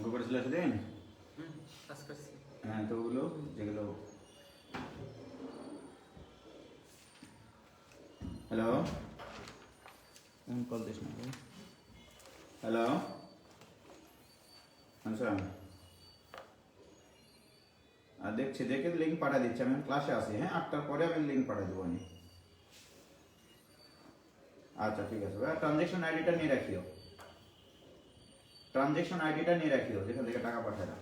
অঙ্ক করেছিল সেদিন? কাজ করছি। হ্যাঁ, তো ওগুলো যেগুলো হ্যালো কল দিস না। হ্যালো আচ্ছা, আর দেখছি, দেখে লিঙ্ক পাঠিয়ে দিচ্ছি। আমি ক্লাসে আসি, হ্যাঁ 8টার পরে আমি লিঙ্ক পাঠিয়ে দেবো আমি। আচ্ছা ঠিক আছে ভাই, ট্রানজ্যাকশন আইডিটা নিয়ে রাখিও, ট্রানজ্যাকশন আইডিটা নিয়ে রাখিও যেখান থেকে টাকা পাঠায় না।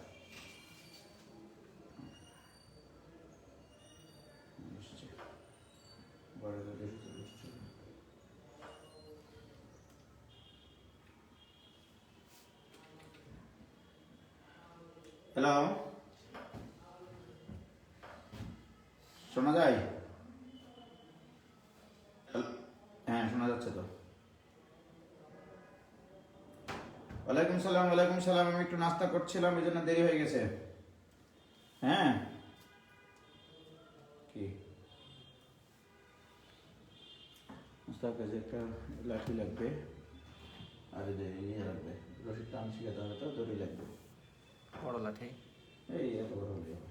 হ্যালো, শোনা যায়? হ্যাঁ শোনা যাচ্ছে তো। ওয়ালাইকুম সালাম। ওয়ালাইকুম সালাম। আমি একটু নাস্তা করছিলাম, এই জন্য দেরি হয়ে গেছে। হ্যাঁ কি নাস্তার কাছে একটা লাঠি লাগবে, আর এই যে ইয়ে লাগবে, রশিদ টান শিখাতে হবে, তো দড়ি লাগবে। বড় লাঠি? এই এত বড় হলে হবে।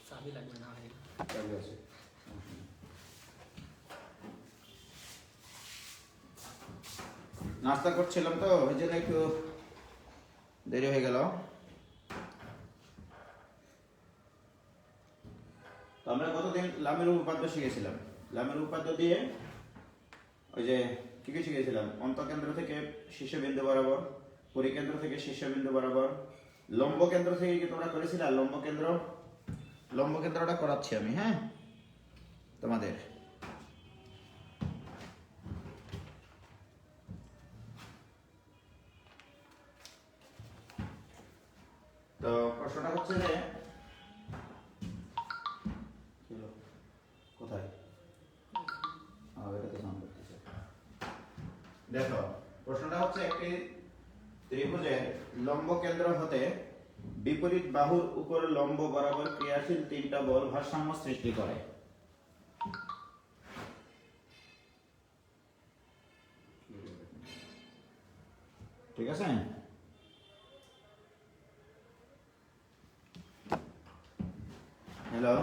চাবি লাগবে না ভাই? চাবি আছে। নাস্তা করছিলাম তো ওই জন্য একটু দেরি হয়ে গেল। তো আমরা গতদিন লামের উপপাদ্য শিখেছিলাম। লামের উপপাদ্য দিয়ে ওই যে কি কি শিখেছিলাম, অন্তঃকেন্দ্র থেকে শীর্ষবিন্দু বরাবর, পরিকেন্দ্র থেকে শীর্ষবিন্দু বরাবর, লম্ব কেন্দ্র থেকে কি তোমরা করেছিলে? লম্ব কেন্দ্রটা করাচ্ছি আমি, হ্যাঁ তোমাদের। তো প্রশ্নটা হচ্ছে যে কোথায় দেখো, প্রশ্নটা হচ্ছে একটি ত্রিভুজের লম্ব কেন্দ্র হতে বিপরীত বাহুর উপর লম্ব বরাবর ক্রিয়াশীল তিনটা বল ভারসাম্য সৃষ্টি করে। ঠিক আছে? হ্যালো,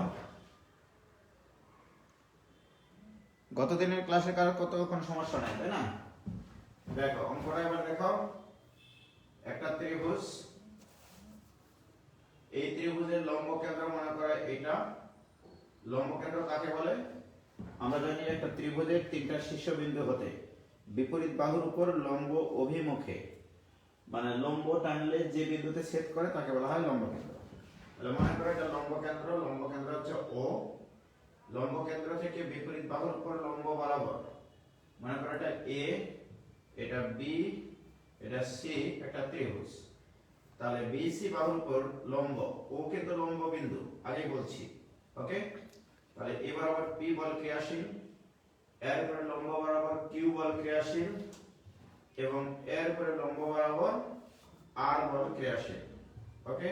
গতদিনের ক্লাসে কারো কতক্ষণ সমস্যা নাই, তাই না? দেখো অঙ্কটা এবার দেখো, একটা ত্রিভুজ, এই ত্রিভুজের লম্ব কেন্দ্র মনে করে এটা। লম্ব কেন্দ্র কাকে বলে? আমরা জানি একটা ত্রিভুজের তিনটা শীর্ষবিন্দু হতে বিপরীত বাহুর উপর লম্ব অভিমুখে, মানে লম্ব টানলে যে বিন্দুতে ছেদ করে তাকে বলা হয় লম্ব কেন্দ্র। তাহলে মনে করো এটা লম্ব কেন্দ্র, লম্ব কেন্দ্র হচ্ছে ও। লম্ব কেন্দ্র থেকে বিপরীত বাহুর উপর লম্ব বরাবর, মনে করো এটা এ, এটা বি, এটা সি, একটা ত্রিভুজ। তাহলে বিসি বাহুর উপর লম্ব, ও কিন্তু লম্ব বিন্দু আগে বলছি, ওকে? তাহলে এ বরাবর পি বল ক্রিয়াশীল, এর উপরে লম্ব বরাবর কিউ বল ক্রিয়াশীল, এবং এর উপরে লম্ব বরাবর আর বল ক্রিয়াশীল, ওকে?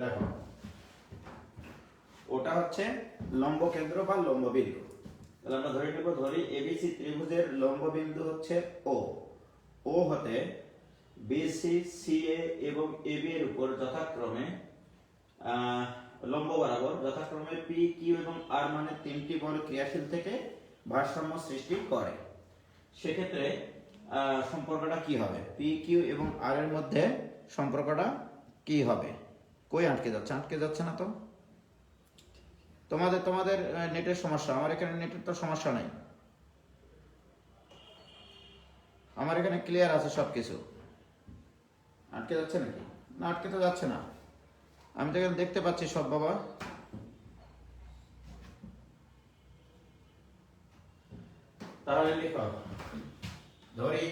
দেখো ওটা হচ্ছে লম্ব কেন্দ্র বা লম্ব বিন্দু। তাহলে আমরা ধরে নেব, ধরি এবিসি ত্রিভুজের লম্ব বিন্দু হচ্ছে ও। ও হতে বিসি, সিএ এবং এবি এর উপর যথাক্রমে লম্ব বরাবর যথাক্রমে পি, কিউ এবং আর মানে তিনটি বল ক্রিয়াশীল থেকে ভারসাম্য সৃষ্টি করে। সেক্ষেত্রে সম্পর্কটা কি হবে? পি, কিউ এবং আর এর মধ্যে সম্পর্কটা কি হবে? কই আটকে যাচ্ছে? আটকে যাচ্ছে না তো? তোমাদের নেটের সমস্যা, আমার এখানে নেটের তো সমস্যা নাই, আমার এখানে ক্লিয়ার আছে সবকিছু। আটকে যাচ্ছে নাকি? না আটকে তো যাচ্ছে না, আমি তো এখানে দেখতে পাচ্ছি সব বাবা। তাহলে লিখো, ধরি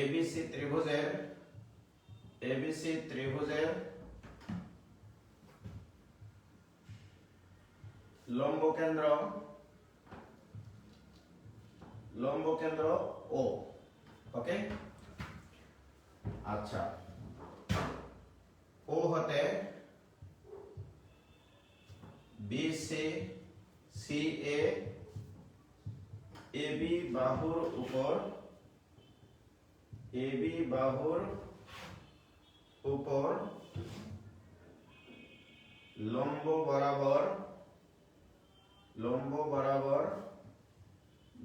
এবিসি ত্রিভুজের লম্ব কেন্দ্র ও, ওকে? আচ্ছা, ও হতে বিসি, সিএ, এবি এবি বাহুর উপর লম্ব বরাবর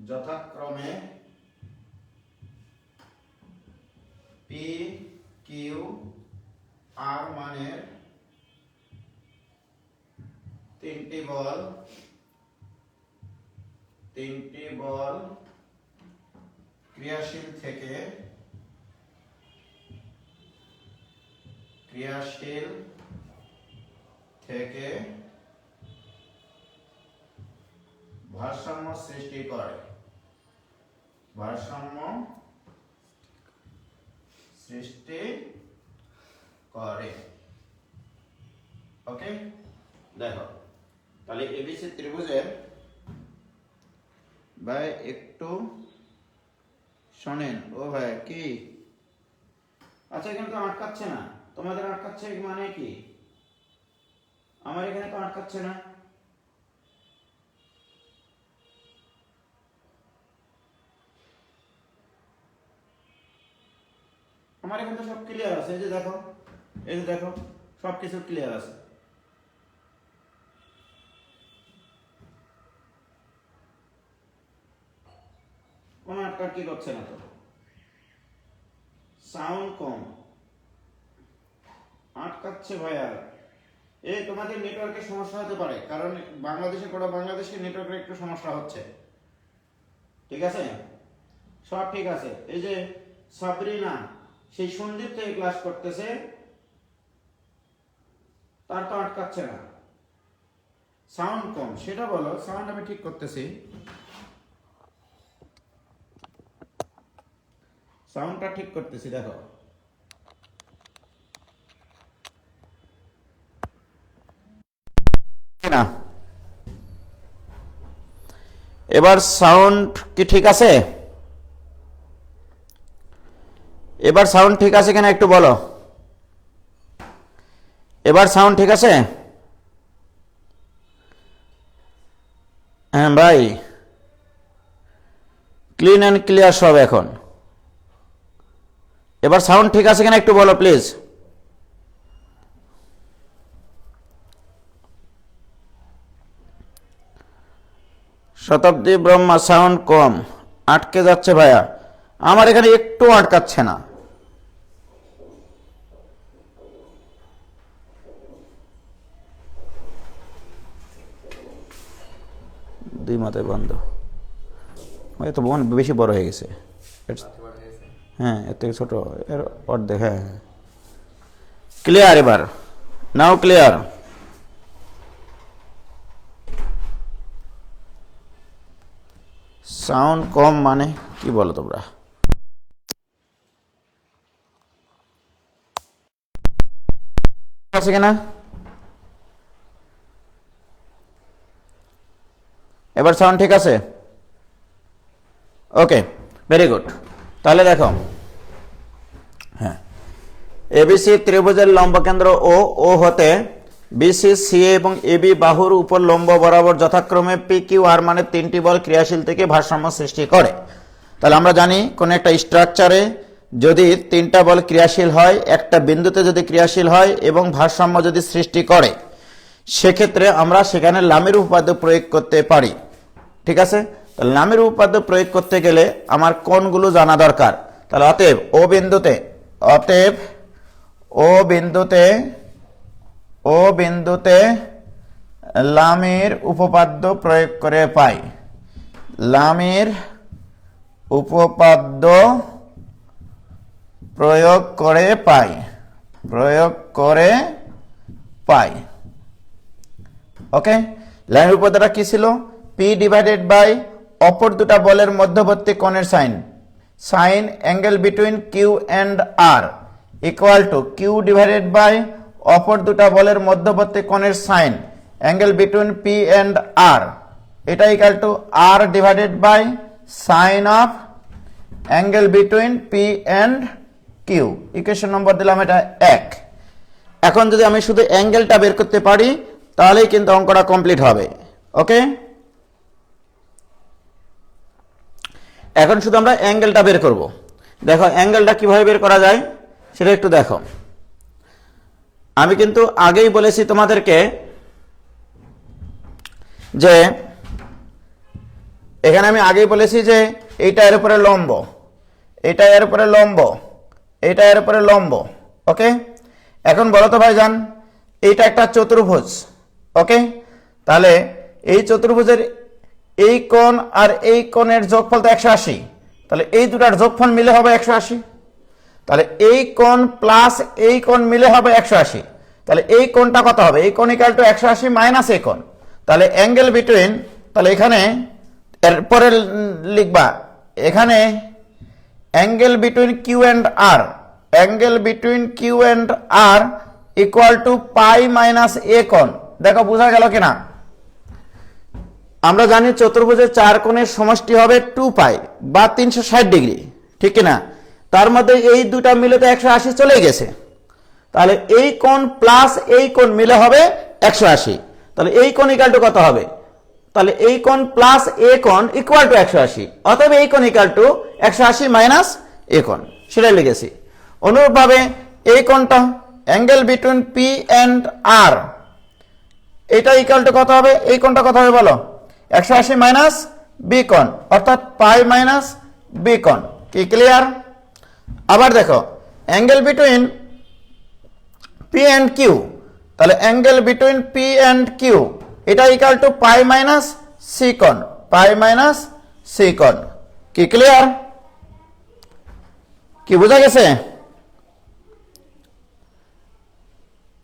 যথাক্রমে পি কিউ আর মানের তিনটি বল ক্রিয়াশীল থেকে ভারসাম্য সৃষ্টি করে ওকে। দেখো তাহলে এবিসি ত্রিভুজের ভাই একটু শোনেন। ও ভাই কি আচ্ছা, এখানে তো আটকাচ্ছে না, তোমাদের আটকাচ্ছে মানে কি? আমার এখানে তো আটকাচ্ছে না। আমার এখানে তো সব ক্লিয়ার আছে। এই যে দেখো সব কিছু ক্লিয়ার আছে। কোনো আটকাটি করছে না তো। সাউন্ড কম আটকাচ্ছে ভাইয়া। এই তোমাদের নেটওয়ার্কের সমস্যা হতে পারে, কারণ বাংলাদেশে নেটওয়ার্কের একটু সমস্যা হচ্ছে। ঠিক আছে, সব ঠিক আছে। এই যে সাবরিনা সেই সন্দীপ থেকে ক্লাস করতেছে, তার তো আটকাচ্ছে না। সাউন্ড কম সেটা বলো। সাউন্ড আমি ঠিক করতেছি, সাউন্ডটা ঠিক করতেছি। দেখো না, এবার সাউন্ড কি ঠিক আছে? এবার সাউন্ড ঠিক আছে কিনা একটু বলো। এবার সাউন্ড ঠিক আছে? হ্যাঁ ভাই, ক্লিন অ্যান্ড ক্লিয়ার সব। এখন এবার সাউন্ড ঠিক আছে কিনা একটু বলো প্লিজ। শতাব্দী ব্রহ্মা সাউন্ড কম, আটকে যাচ্ছে ভাইয়া। আমার এখানে একটু আটকাচ্ছে না। দুই মাথায় বন্ধ, হয়তো বেশি বড় হয়ে গেছে। হ্যাঁ, এর থেকে ছোট, এর অর্ধেক। হ্যাঁ, ক্লিয়ার। এবার নাও ক্লিয়ার। সাউন্ড কম মানে কি বলো তোমরা? আছে কিনা? এবার সাউন্ড ঠিক আছে? ওকে, ভেরি গুড। তাহলে দেখো, হ্যাঁ, এবিসি ত্রিভুজের লম্বকেন্দ্র ও হতে বিসি সি এবং এবি বাহুর উপর লম্ব বরাবর যথাক্রমে পি কিউ আর মানে তিনটি বল ক্রিয়াশীল থেকে ভারসাম্য সৃষ্টি করে। তাহলে আমরা জানি কোন একটা স্ট্রাকচারে যদি তিনটা বল ক্রিয়াশীল হয়, একটা বিন্দুতে যদি ক্রিয়াশীল হয় এবং ভারসাম্য যদি সৃষ্টি করে, সেক্ষেত্রে আমরা সেখানে লামের উপপাদ্য প্রয়োগ করতে পারি। ঠিক আছে, তাহলে লামের উপপাদ্য প্রয়োগ করতে গেলে আমার কোনগুলো জানা দরকার। তাহলে অতএব ও বিন্দুতে লামের উপপাদ্য প্রয়োগ করে পাই। লামের উপপাদ্য প্রয়োগ করে পাই। ওকে, লামের উপপাদ্যটা কি ছিল? পি ডিভাইডেড বাই অপর দুটা বলের মধ্যবর্তী কোণের sine angle between Q and R equal to Q divided by অপর দুটা বলের মধ্যবর্তী কোণের sine angle between P and R, এটা equal to R divided by sine of angle between P and Q. Equation number দিলাম এটা 1। এখন যদি আমি শুধু অ্যাঙ্গেলটা বের করতে পারি তাহলেই কিন্তু অঙ্কটা কমপ্লিট হবে। ওকে, এখন শুধু আমরা অ্যাঙ্গেলটা বের করব। দেখো অ্যাঙ্গেলটা কিভাবে বের করা যায় সেটা একটু দেখো। আমি কিন্তু আগেই বলেছি তোমাদেরকে যে এখানে আমি আগেই বলেছি যে এইটা এর উপরে লম্ব, এটা এর উপরে লম্ব, এটা এর উপরে লম্ব। ওকে, এখন বলো তো ভাইজান, এইটা একটা চতুর্ভুজ। ওকে, তাহলে এই চতুর্ভুজের এই কোণ আর এই কোণের যোগফল তো 180, তাহলে এই দুটার যোগফল মিলে হবে 180। তাহলে এই কোণ প্লাস এই কোণ মিলে হবে 180। তাহলে এই কোণটা কত হবে? এই কোণ ইকুয়াল টু 180 মাইনাস এই কোণ। তাহলে অ্যাঙ্গেল বিটুইন, তাহলে এখানে এরপরে লিখবা এখানে angle between Q and R, angle between Q and R equal to pi minus A কোণ। দেখো বোঝা গেল কিনা? আমরা জানি চতুর্ভুজের 4 কোণের সমষ্টি হবে 2 পাই বা 360 ডিগ্রি, ঠিক কিনা? তার মধ্যে এই দুটা মিলে তো 180 চলে গেছে। তাহলে এই কোণ প্লাস এই কোণ মিলে হবে 180। তাহলে এই কোণ ইকুয়াল টু কত হবে? তাহলে এই কোণ প্লাস এ কোণ ইকুয়াল টু 180। অতএব এই কোণ ইকুয়াল টু 180 মাইনাস এ কোণ, সেটাই লিখেছি। অনুরূপভাবে এই কোণটা angle between P and R, এটা ইকুয়াল টু কত হবে? এই কোণটা কত হবে বলো? 180 মাইনাস বি কোণ, অর্থাৎ পাই মাইনাস বি কোণ। কি ক্লিয়ার? আবার দেখো angle between P and Q, তাহলে angle between P and Q এটা equal to pi minus C কোণ, পাই মাইনাস সি কোণ। কি ক্লিয়ার? কি বোঝা গেছে?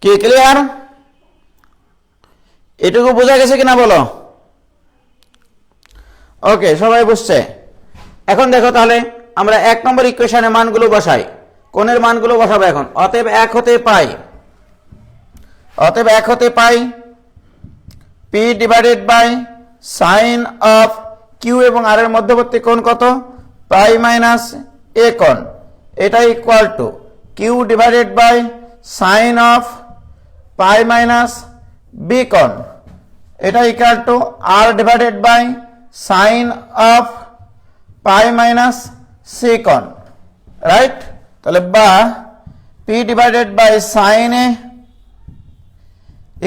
কি ক্লিয়ার? এটুকু বোঝা গেছে কিনা বলো? ওকে, সবাই বুঝছে? এখন দেখো তাহলে আমরা 1 নম্বর ইকুয়েশনে মানগুলো বসাই। কোণের মানগুলো বসাবো এখন। অতএব 1 হতে পাই, অতএব 1 হতে pi P divided by sine of Q এবং আর এর মধ্যবর্তী কোণ কত? পাই মাইনাস এ কোণ। এটা equal to Q divided by sine of pi minus B কোণ। এটা equal to R divided by sine of pi minus C কোণ, রাইট? তাহলে বা P divided by sine A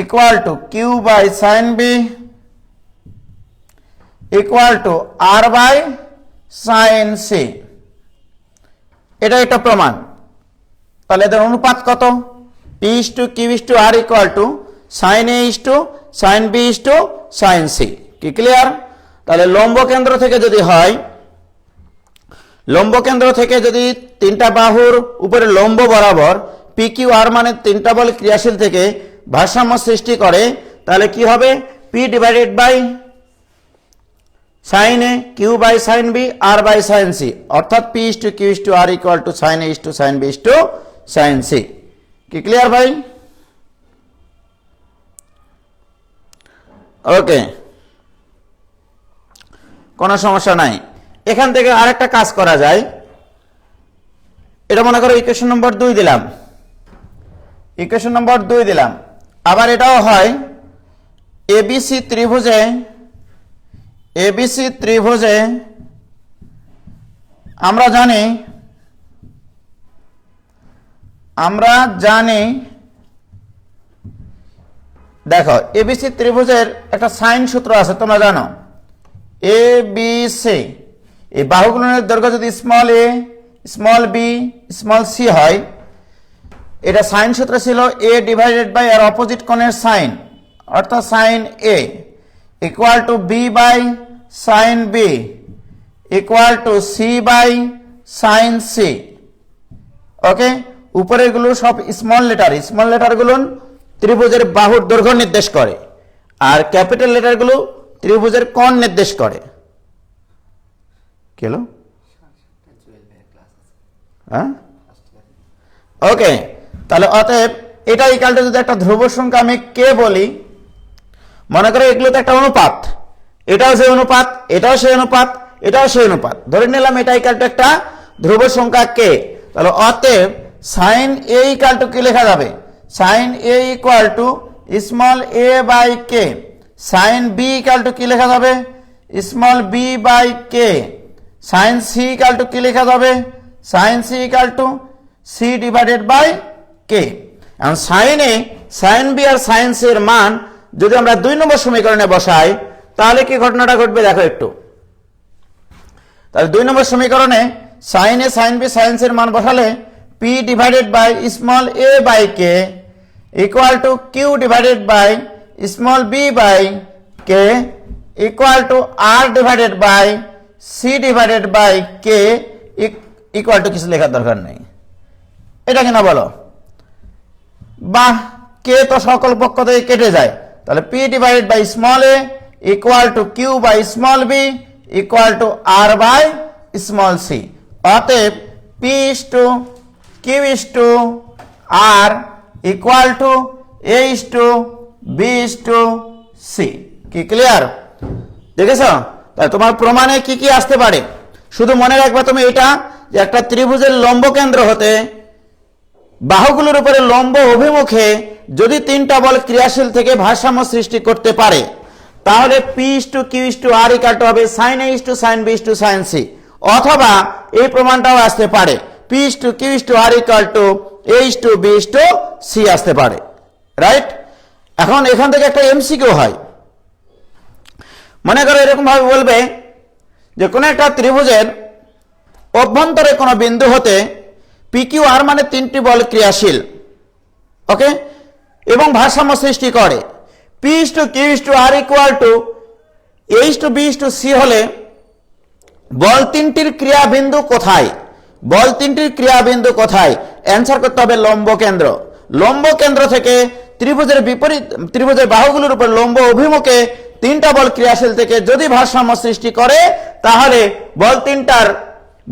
equal to q by sin b equal to r by sin c। এটা একটা প্রমাণ। তাহলে এদের অনুপাত কত? p is to q is to r equal to sin a is to sin b is to sin c। কি clear? তাহলে লম্ব কেন্দ্র থেকে যদি হয়, লম্ব কেন্দ্র থেকে যদি তিনটা বাহুর উপরে লম্ব বরাবর পি কিউ আর মানে তিনটা বল ক্রিয়াশীল থেকে ভারসাম্য সৃষ্টি করে, তাহলে কি হবে? P divided by sine A Q by sine B R by sine C, অর্থাৎ P is to Q is to R equal to sine A is to sine B is to sine C. কি clear ভাই? Okay, কোনো সমস্যা নাই। এখান থেকে আরেকটা কাজ করা যায়। এটা মনে করো ইকুয়েশন নম্বর 2 দিলাম, ইকুয়েশন নম্বর 2 দিলাম। আবার এটাও হয় এবিসি ত্রিভুজে, এবিসি ত্রিভুজে আমরা জানি দেখো এবিসি ত্রিভুজের একটা সাইন সূত্র আছে, তোমরা জানো। এ বি সি, এই বাহুগুলোর দৈর্ঘ্য যদি small A small B small C হয়, এটা সাইন সূত্র ছিল এ ডিভাইডেড বাই আর অপোজিট কোণের সাইন, অর্থাৎ sine A equal to B by sine B equal to C by sine C. Okay, উপরের গুলো সব স্মল লেটার, স্মল লেটার গুলো ত্রিভুজের বাহুর দৈর্ঘ্য নির্দেশ করে, আর ক্যাপিটাল লেটার গুলো ত্রিভুজের কোণ নির্দেশ করে। কি হলো? হ্যাঁ, ওকে। তাহলে অতএব এটা ইকুয়ালটা যদি একটা ধ্রুব সংখ্যা আমি কে বলি, মনে করো এগুলো তো একটা অনুপাত, এটাও সেই অনুপাত, এটাও সেই অনুপাত, এটাও সেই অনুপাত, ধরে নিলাম এটা ইকুয়ালটা একটা ধ্রুব সংখ্যা কে। তাহলে অতএব সাইন এ ইকুয়াল টু কি লেখা যাবে? Sine A equal to small A by K. Sine B equal to কি লেখা যাবে? Small B by K. Sine C equal to কি লেখা যাবে, sine C equal to C divided by K. এখন সাইনে সাইন বি আর সাইন সি এর মান যদি আমরা 2 নম্বর সমীকরণে বসাই তাহলে কি ঘটনাটা ঘটবে দেখো একটু। তাহলে 2 নম্বর সমীকরণে সাইনে সাইন বি সাইন সি এর মান বসালে P divided by small A by K equal to Q divided by small B by K equal to R divided by C divided by K equal to কিছু লেখার দরকার নেই। এটা কিনা বলো, বাহ, কে তো সকল পক্ষ থেকে কেটে যায়, তাহলে P divided by small A equal to Q by small B equal to R by small C. অতএব P is to Q is to R equal to A is to B is to C. কি clear? দেখেছ? তাহলে তোমার প্রমাণে কি কি আসতে পারে শুধু মনে রাখবে তুমি এটা, যে একটা ত্রিভুজের লম্ব কেন্দ্র হতে বাহুগুলোর উপরে লম্ব অভিমুখে যদি 3টা বল ক্রিয়াশীল থেকে ভারসাম্য সৃষ্টি করতে পারে তাহলে P is to Q is to R equal to হবে sine A is to sine B is to sine C. অথবা এই প্রমাণটাও আসতে পারে P is to Q is to R equal to A is to B is to C আসতে পারে, right? এখন এখান থেকে একটা এমসিকিউ হয়। মনে করো এরকম ভাবে বলবে যে কোন একটা ত্রিভুজের অভ্যন্তরে কোনো বিন্দু হতে পি কিউ আর মানে 3টি বল ক্রিয়াশীল, ওকে, এবং ভারসাম্য সৃষ্টি করে। P is to Q is to R equal to A is to B is to C হলে বল 3টির ক্রিয়া বিন্দু কোথায়? বল 3টির ক্রিয়া বিন্দু কোথায়? অ্যান্সার করতে হবে লম্ব কেন্দ্র। লম্ব কেন্দ্র থেকে ত্রিভুজের বাহুগুলোর উপর লম্ব অভিমুখে 3টা বল ক্রিয়াশীল থেকে যদি ভারসাম্য সৃষ্টি করে তাহলে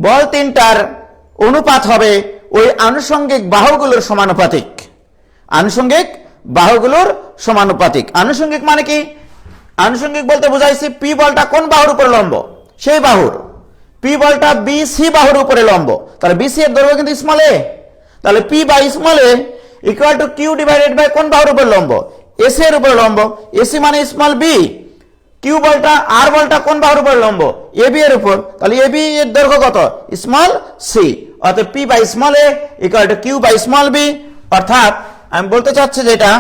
বল তিনটার অনুপাত হবে ওই আনুষঙ্গিক বাহুগুলোর সমানুপাতিক। আনুষঙ্গিক বাহুগুলোর সমানুপাতিক। আনুষঙ্গিক মানে কি? আনুষঙ্গিক বলতে বুঝাইছি পি বলটা কোন বাহুর উপরে লম্ব, সেই বাহুর। পি বলটা বি সি বাহুর উপরে লম্ব, তাহলে বি সি এর দৈর্ঘ্য কিন্তু স্মল এ, তাহলে P by small A equal to Q divided by কোন বাহুর উপরে লম্ব, এসি এর উপরে লম্ব। এসি মানে স্মল বি। কিউ বলটা আর বলটা কোন বাহুর উপরে লম্ব, এ বি এর উপর, তাহলে এ বি এর দৈর্ঘ্য কত, স্মল সি। অর্থাৎ P by small A equal to Q by small B. অর্থাৎ আমি বলতে চাচ্ছি যেটা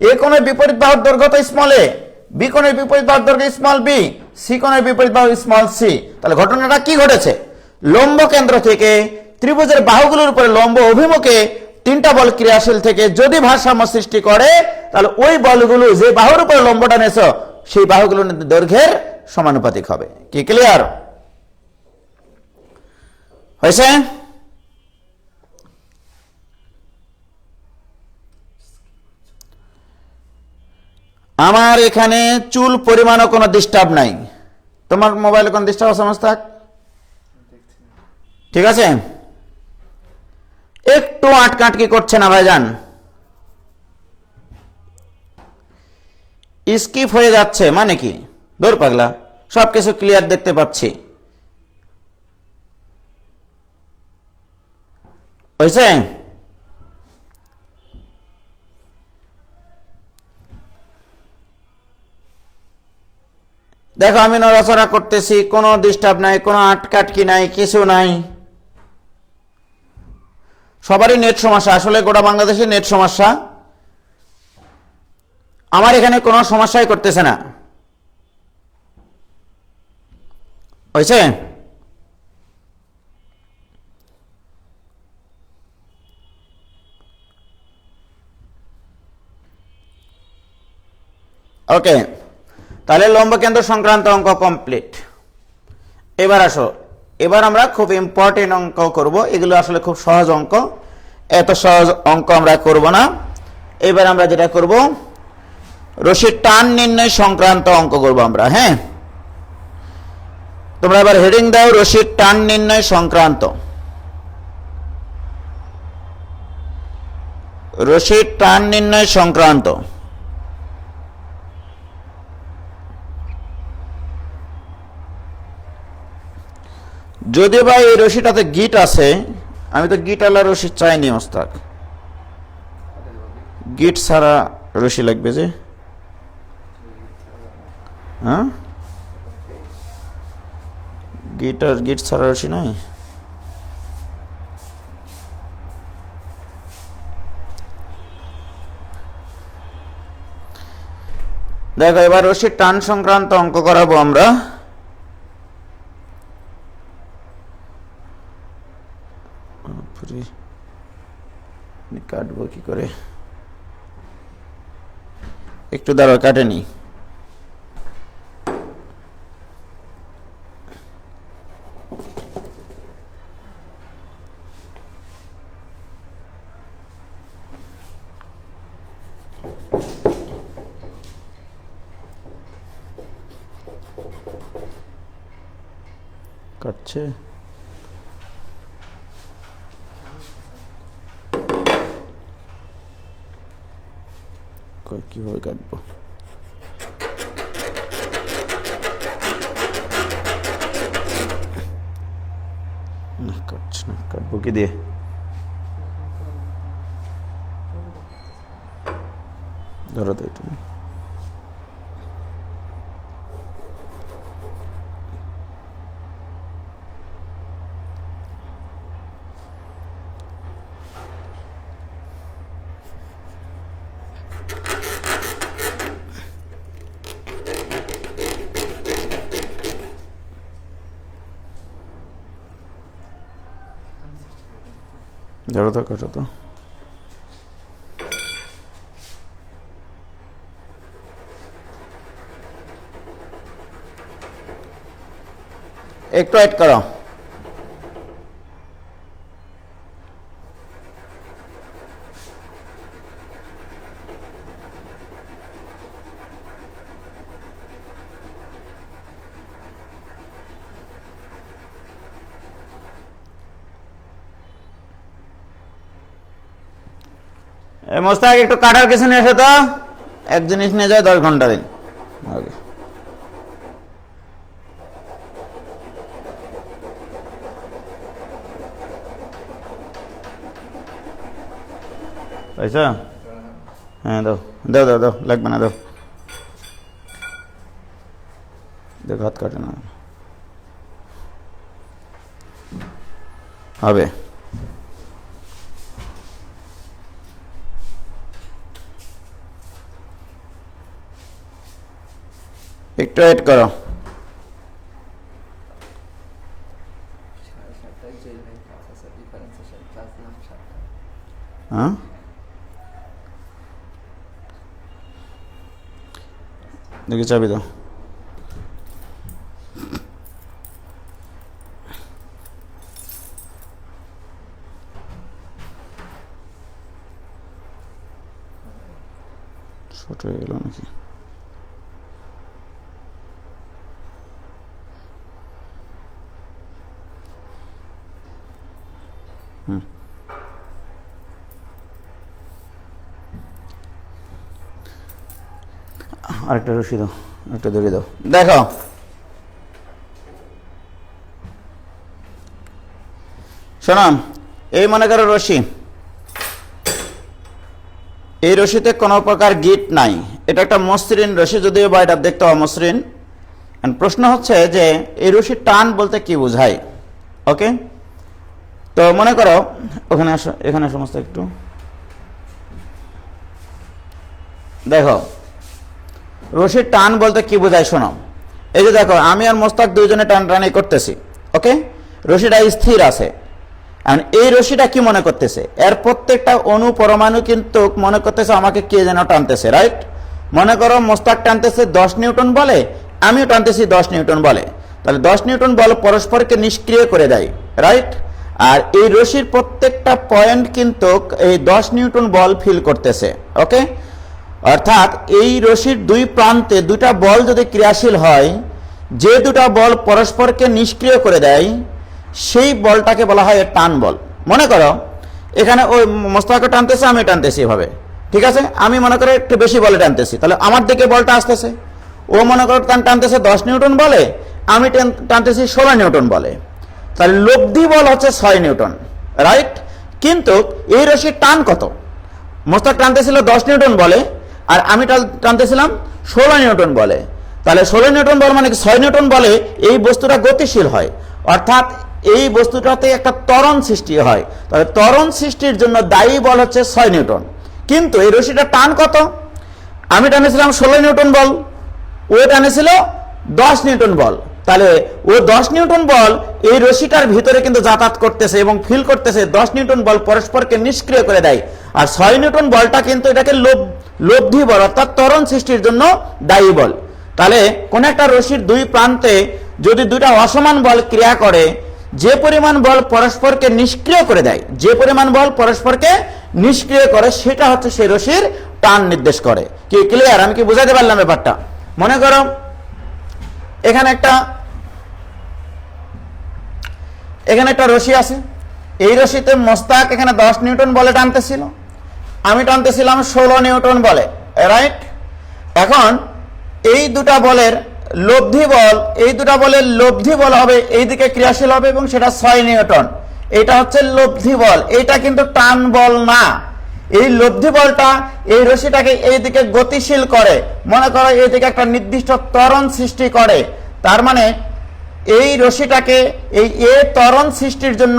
এ কোণের বিপরীত বাহুর দৈর্ঘ্য তো স্মল এ, বি কোণের বিপরীত বাহুর দৈর্ঘ্য স্মল বি, সি কোণের বিপরীত বাহু স্মল সি। তাহলে ঘটনাটা কি ঘটেছে? লম্ব কেন্দ্র থেকে ত্রিভুজের বাহুগুলোর উপরে লম্ব অভিমুখে 3টা বল ক্রিয়াশীল থেকে যদি ভারসাম্য সৃষ্টি করে তাহলে ওই বলগুলো যে বাহুর উপরে লম্বটা নেছ সেই বাহুগুলোর দৈর্ঘ্যের সমানুপাতিক হবে। কি ক্লিয়ার হয়েছে? আমার এখানে চুল পরিমাণও কোনো ডিস্টার্ব নাই। তোমার মোবাইলে কোনো ডিস্টার্ব আছে মাস্তাক? ঠিক আছে, একটু আটকাটকি করছে না ভাইজান, স্কিপ হয়ে যাচ্ছে মানে কি? দূর পাগলা, সবকিছু ক্লিয়ার দেখতে পাচ্ছি। হয়েছে? দেখো আমি নড়াচড়া করতেছি, কোনো ডিস্টার্ব নাই, কোনো আটকাটকি নাই, কিছু নাই। সবারই নেট সমস্যা, আসলে গোটা বাংলাদেশে নেট সমস্যা। আমার এখানে কোনো সমস্যাই করতেছে না। হয়েছে? ওকে, তাহলে লম্বকেন্দ্র সংক্রান্ত অঙ্ক কমপ্লিট। এবার আসো, এবার আমরা খুব ইম্পর্টেন্ট অঙ্ক করব। এগুলো আসলে খুব সহজ অঙ্ক, এত সহজ অঙ্ক আমরা করব না। এবার আমরা যেটা করব রশির টান নির্ণয় সংক্রান্ত অঙ্ক করব আমরা। হ্যাঁ, তোমরা এবার হেডিং দাও রশির টান নির্ণয় সংক্রান্ত। রশির টান নির্ণয় সংক্রান্ত। যদি বা এই রশিটাতে গিট আছে, আমি তো গিট আলা রশি চাইনি মোস্তাক, গিট ছাড়া রশি লাগবে যে। হ্যাঁ, গিট ছাড়া রশি নাই। দেখো এবার রশির টান সংক্রান্ত অঙ্ক করাবো আমরা। কাটবো কি করে, একটু দাঁড়াও কাটেনি। কাটছে কিভাবে কাটবো, না কাটছে না, কাটবো কি দিয়ে? ধরো তো এটা, ধরো তো, কাটো তো। একটু ওয়েট করো। মোস্তাক একটু কাটার কিছু নিয়ে এসে তো, এক জিনিস নিয়ে যায় 10 ঘন্টা দিন। পয়সা হ্যাঁ দাও দাও দাও দাও, লাগবে না, দাও। দেখো হাত কাটে না, হবে। একটু ওয়েট করো। হ্যাঁ দেখি চাবি দাও। ছোট হয়ে গেল নাকি? আরেকটা রশি দাও, একটা দড়ি দাও। দেখো শোনো, এই মনে করো রশি, এই রশিতে কোনো প্রকার গিট নাই, এটা একটা মসৃণ রশি, যদিও বা এটা দেখতে অমসৃণ। প্রশ্ন হচ্ছে যে এই রশির টান বলতে কি বোঝায়। ওকে, তো মনে করো ওখানে আসো, এখানে সমস্ত একটু দেখো রশির টান বলতে কি বোঝায়। শোনো, এই যে দেখো আমি আর মোস্তাক দুইজনে টানাটানি করতেছি। ওকে, রশিটা স্থির আছে। এই রশিটা কি মনে করতেছে, এর প্রত্যেকটা অণু পরমাণু কিন্তু মনে করতেছে আমাকে কে যেন টানতেছে, রাইট? মনে করো মোস্তাক টানতেছে 10 নিউটন বলে, আমিও টানতেছি 10 নিউটন বলে, তাহলে 10 নিউটন বল পরস্পরকে নিষ্ক্রিয় করে দেয়, রাইট? আর এই রশির প্রত্যেকটা পয়েন্ট কিন্তু এই 10 নিউটন বল ফিল করতেছে। ওকে, অর্থাৎ এই রশির দুই প্রান্তে দুটা বল যদি ক্রিয়াশীল হয়, যে দুটা বল পরস্পরকে নিষ্ক্রিয় করে দেয়, সেই বলটাকে বলা হয় টান বল। মনে করো এখানে ওই মোস্তাকও টানতেছে, আমি টানতেছি এভাবে, ঠিক আছে? আমি মনে করো একটু বেশি বলে টানতেছি, তাহলে আমার দিকে বলটা আসতেছে। ও মনে করো টানতেছে 10 নিউটন বলে, আমি টানতেছি 16 নিউটন বলে, তাহলে লব্ধি বল হচ্ছে 6 নিউটন, রাইট? কিন্তু এই রশির টান কত? মোস্তাক টানতেছিল 10 নিউটন বলে, আর আমি টানতেছিলাম 16 নিউটন বলে, তাহলে 16 নিউটন বল মানে 6 নিউটন বলে এই বস্তুটা গতিশীল হয়, অর্থাৎ এই বস্তুটাতে একটা ত্বরণ সৃষ্টি হয়। তবে ত্বরণ সৃষ্টির জন্য দায়ী বল হচ্ছে 6 নিউটন। কিন্তু এই রশিটার টান কত? আমি টানেছিলাম 16 নিউটন বল, ও টানেছিল 10 নিউটন বল। তাহলে ও 10 নিউটন বল এই রশিটার ভিতরে কিন্তু যাতায়াত করতেছে এবং ফিল করতেছে, 10 নিউটন বল পরস্পরকে নিষ্ক্রিয় করে দেয়। আর 6 নিউটন বলটা কিন্তু এটাকে লব্ধি বল অর্থাৎ ত্বরণ সৃষ্টির জন্য দায়ী বল। তাহলে কোন একটা রশির দুই প্রান্তে যদি দুইটা অসমান বল ক্রিয়া করে, যে পরিমাণ বল পরস্পরকে নিষ্ক্রিয় করে দেয়, যে পরিমাণ বল পরস্পরকে নিষ্ক্রিয় করে, সেটা হচ্ছে সেই রশির টান নির্দেশ করে। কি ক্লিয়ার? আমি কি বুঝাতে পারলাম ব্যাপারটা? মনে করো এখানে একটা রশি আছে, এই রশিতে মোস্তাক এখানে 10 নিউটন বলে টানতেছিল, আমি টানতেছিলাম 16 নিউটন বলে, রাইট? এখন এই দুটা বলের লব্ধি বল, এই দুটা বলের লব্ধি বল হবে এইদিকে ক্রিয়াশীল হবে এবং সেটা 6 নিউটন। এটা হচ্ছে লব্ধি বল, এটা কিন্তু টান বল না। এই লব্ধি বলটা এই রশিটাকে এইদিকে গতিশীল করে, মনে করো এইদিকে একটা নির্দিষ্ট ত্বরণ সৃষ্টি করে। তার মানে এই রশিটাকে এই ত্বরণ সৃষ্টির জন্য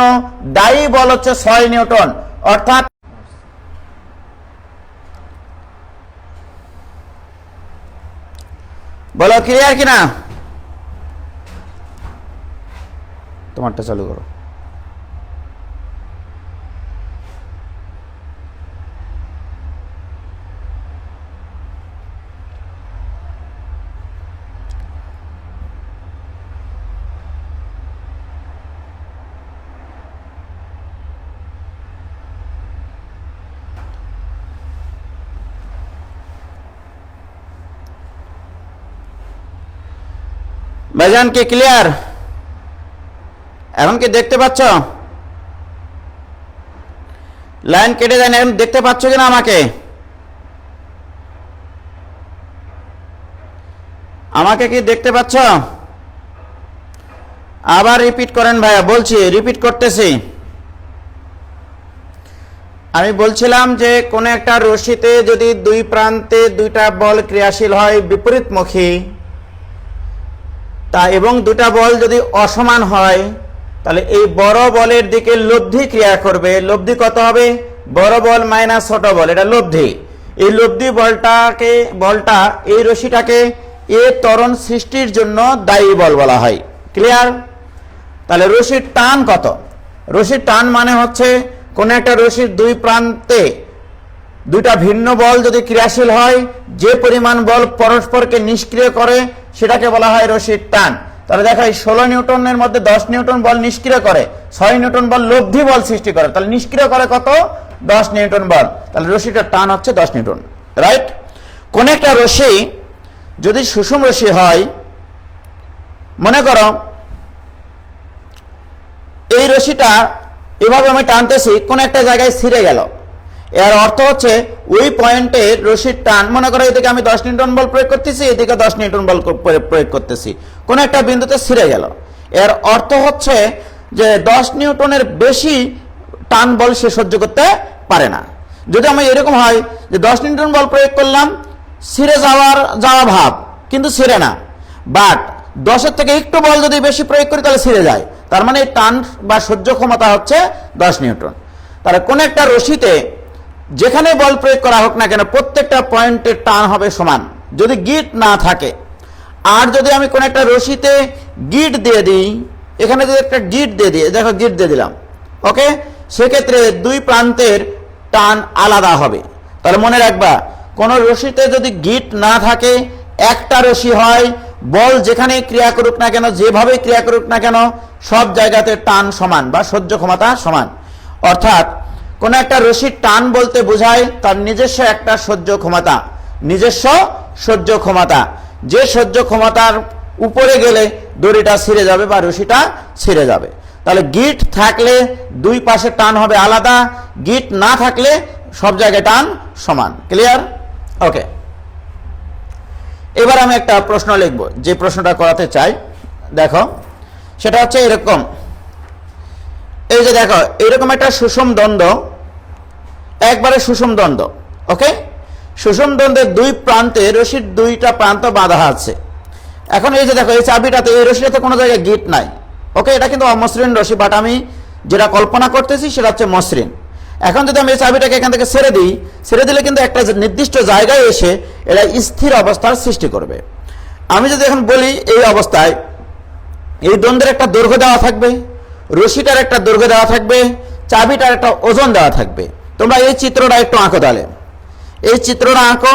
দায়ী বল হচ্ছে 6 নিউটন। অর্থাৎ বলো ক্লিয়ার কিনা? তোমারটা চালু করো। ভাইজান কি ক্লিয়ার? এখন কি দেখতে পাচ্ছ? লাইন কেটে যায় না, এখন দেখতে পাচ্ছ কিনা আমাকে? আমাকে কি দেখতে পাচ্ছ? আবার রিপিট করেন ভাইয়া, বলছি রিপিট করতেছি। আমি বলছিলাম যে কোন একটা রশিতে যদি দুই প্রান্তে দুইটা বল ক্রিয়াশীল হয় বিপরীতমুখী, তা এবং দুটা বল যদি অসমান হয়, তাহলে এই বড় বলের দিকে লব্ধি ক্রিয়া করবে। লব্ধি কত হবে? বড় বল মাইনাস ছোট বল, এটা লব্ধি। এই লব্ধি বলটা এই রশিটাকে ত্বরণ সৃষ্টির জন্য দায়ী বল বলা হয়। ক্লিয়ার? তাহলে রশির টান কত? রশির টান মানে হচ্ছে কোন একটা রশির দুই প্রান্তে দুইটা ভিন্ন বল যদি ক্রিয়াশীল হয়, যে পরিমাণ বল পরস্পরকে নিষ্ক্রিয় করে, সেটাকে বলা হয় রশির টান। তাহলে দেখো এই 16 নিউটনের মধ্যে 10 নিউটন বল নিষ্ক্রিয় করে, 6 নিউটন বল লব্ধি বল সৃষ্টি করে, তাহলে নিষ্ক্রিয় করে কত? 10 নিউটন বল। তাহলে রশিটার টান হচ্ছে 10 নিউটন, রাইট? কোন একটা রশি যদি সুষম রশি হয়, মনে করো এই রশিটা এভাবে আমি টানতেছি, কোন একটা জায়গায় ছিঁড়ে গেল, এর অর্থ হচ্ছে ওই পয়েন্টে রশির টান, মনে করো এদিকে আমি 10 নিউটন বল প্রয়োগ করতেছি, এদিকে 10 নিউটন বল প্রয়োগ করতেছি, কোন একটা বিন্দুতে ছিঁড়ে গেল। এর অর্থ হচ্ছে যে 10 নিউটনের বেশি টান বল সে সহ্য করতে পারে না। যদি আমি এরকম হয় যে 10 নিউটন বল প্রয়োগ করলাম, ছিঁড়ে যাওয়া ভাব, কিন্তু ছিঁড়ে না, বাট 10-এর থেকে একটু বল যদি বেশি প্রয়োগ করি তাহলে ছিঁড়ে যায়, তার মানে টান বা সহ্য ক্ষমতা হচ্ছে 10 নিউটন। তাহলে কোন একটা রশিতে যেখানে বল প্রয়োগ করা হোক না কেন, প্রত্যেকটা পয়েন্টের টান হবে সমান, যদি গিট না থাকে। আর যদি আমি কোন একটা রশিতে গিট দিয়ে দিই, এখানে যদি একটা গিট দিয়ে দিই, দেখো গিট দিয়ে দিলাম, ওকে, সেক্ষেত্রে দুই প্রান্তের টান আলাদা হবে। তাহলে মনে রাখবা, কোন রশিতে যদি গিট না থাকে, একটা রশি হয়, বল যেখানে ক্রিয়া করুক না কেন, যেভাবে ক্রিয়া করুক না কেন, সব জায়গাতে টান সমান বা সহ্য ক্ষমতা সমান। অর্থাৎ কোন একটা রশির টান বলতে বোঝায় তার নিজস্ব একটা সহ্য ক্ষমতা, নিজস্ব সহ্য ক্ষমতা, যে সহ্য ক্ষমতার উপরে গেলে দড়িটা ছিঁড়ে যাবে বা রশিটা ছিঁড়ে যাবে। তাহলে গিট থাকলে দুই পাশে টান হবে আলাদা, গিট না থাকলে সব জায়গায় টান সমান। ক্লিয়ার? ওকে, এবার আমি একটা প্রশ্ন লিখব, যে প্রশ্নটা করাতে চাই, দেখো সেটা হচ্ছে এরকম। এই যে দেখো, এরকম একটা সুষম দ্বন্দ্ব, একবারে সুষম দ্বন্দ্ব, ওকে, সুষম দ্বন্দ্বের দুই প্রান্তে রশির দুইটা প্রান্ত বাঁধা আছে। এখন এই যে দেখো, এই চাবিটাতে, এই রশিটাতে কোনো জায়গায় গিট নাই, ওকে, এটা কিন্তু অমসৃণ রশি, বাট আমি যেটা কল্পনা করতেছি সেটা হচ্ছে মসৃণ। এখন যদি আমি এই চাবিটাকে এখান থেকে ছেড়ে দিই, ছেড়ে দিলে কিন্তু একটা নির্দিষ্ট জায়গায় এসে এটা স্থির অবস্থার সৃষ্টি করবে। আমি যদি এখন বলি এই অবস্থায় এই দ্বন্দ্বের একটা দৈর্ঘ্য দেওয়া থাকবে, রশিটার একটা দৈর্ঘ্য দেওয়া থাকবে, চাবিটার একটা ওজন দেওয়া থাকবে। তোমরা এই চিত্রটা একটু আঁকো, তাহলে এই চিত্রটা আঁকো।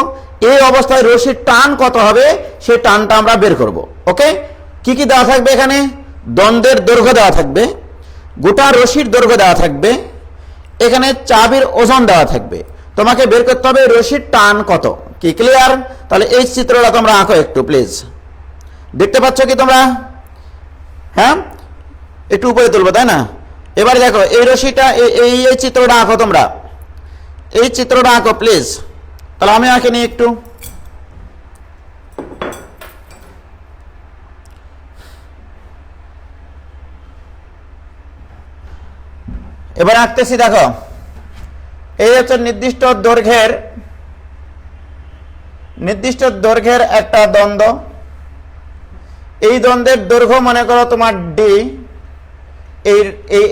এই অবস্থায় রশির টান কত হবে সেই টানটা আমরা বের করব। ওকে, কি কি দেওয়া থাকবে এখানে? দ্বন্দ্বের দৈর্ঘ্য দেওয়া থাকবে, গোটা রশির দৈর্ঘ্য দেওয়া থাকবে, এখানে চাবির ওজন দেওয়া থাকবে। তোমাকে বের করতে হবে রশির টান কত। কি ক্লিয়ার? তাহলে এই চিত্রটা তোমরা আঁকো একটু প্লিজ। দেখতে পাচ্ছ কি তোমরা? হ্যাঁ, একটু উপরে তুলবো, তাই না? এবার দেখো এই রশিটা, এই চিত্রটা আঁকো তোমরা, এই চিত্রটা আঁকো প্লিজ। তাহলে আমি আঁকে নিই একটু। এবার আঁকতেছি, দেখো এই হচ্ছে নির্দিষ্ট দৈর্ঘ্যের একটা দ্বন্দ্ব। এই দ্বন্দ্বের দৈর্ঘ্য মনে করো তোমার ডি।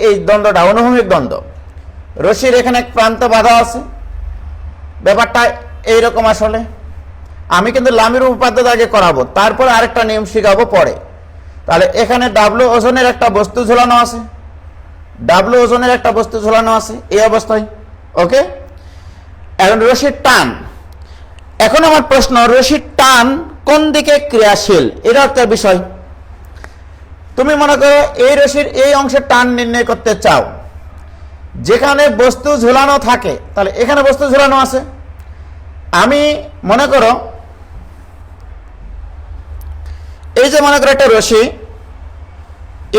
এই দ্বন্দ্বটা অনুভূমিক দ্বন্দ্ব, রশির এখানে এক প্রান্ত বাঁধা আছে। ব্যাপারটা এইরকম। আসলে আমি কিন্তু লামির উপপাদ্য আগে করাবো, তারপরে আরেকটা নিয়ম শিখাবো পরে। তাহলে এখানে ডাব্লু ওজনের একটা বস্তু ঝোলানো আছে, ডাব্লু ওজনের একটা বস্তু ঝোলানো আছে এই অবস্থায়। ওকে, এখন রশির টান। এখন আমার প্রশ্ন, রশির টান কোন দিকে ক্রিয়াশীল, এটা একটা বিষয়। তুমি মনে করো এই রশির এই অংশের টান নির্ণয় করতে চাও, যেখানে বস্তু ঝুলানো থাকে, তাহলে এখানে বস্তু ঝুলানো আছে। আমি মনে করো এই যে মনে করো একটা রশি,